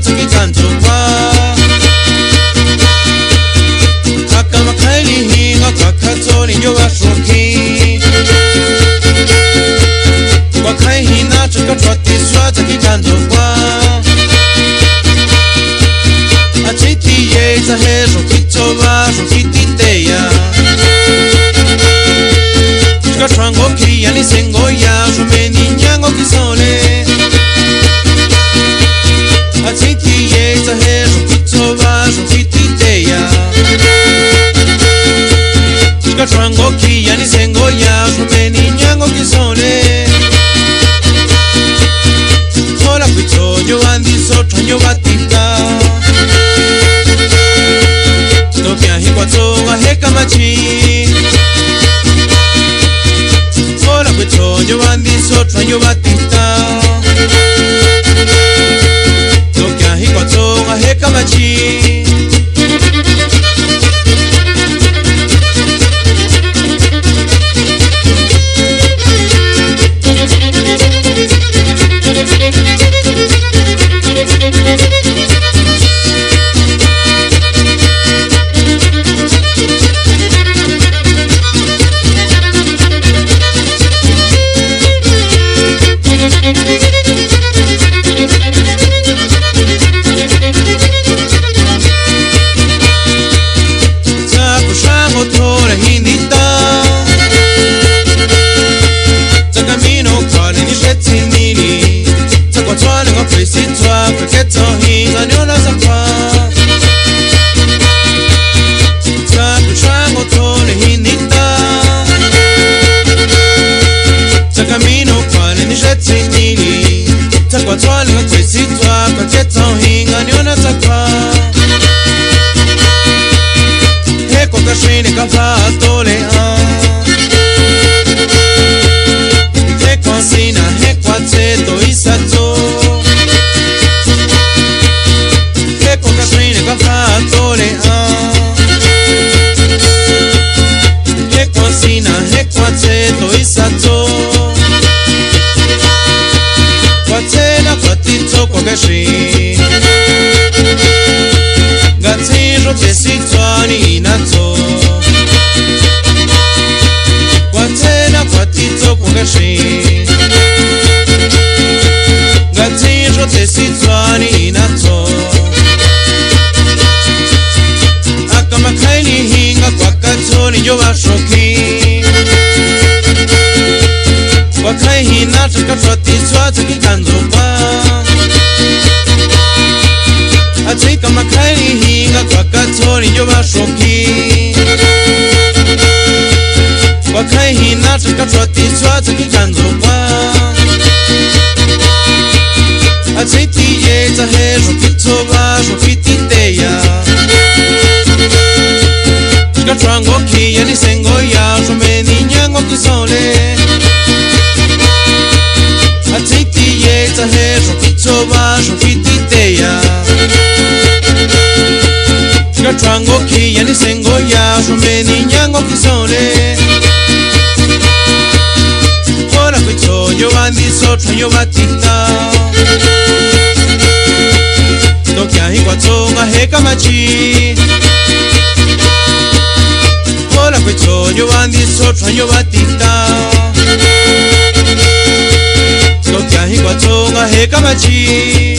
taki kanzo kwa akama kaili hinga kakatoni yo washoki kwa kai hina chaka twati swa taki kanzo kwa achiti ye zahejo kitova jokititeya Chango kia ni sengo ya jomeni nyango kisole Atiti ye zahejo kitova jokititeya Chango kia ni sengo ya jomeni nyango kisole Hola kuito yo andi soto yo batita Topia hikwa toga heka machi Yo bandi sotra yo batita Tokia hikwa tonga heka machi Yo bashoki Wakai hina chaka twati swa taki kanzo kwa Atika makai hinga kwa katori yo bashoki Wakai hina chaka twati swa taki kanzo kwa Atiti ye zahejo kitova jokititeya Chango kia ni sengo ya jomeni nyango kisole Atiti ye zahejo kitova jokititeya Chango kia ni sengo ya jomeni nyango kisole Hola kuito yo andi sotra yo batita Tokia hikwa tonga heka machi Hola kuito yo bandi sotra yo batita Tokia hikwa tonga heka machi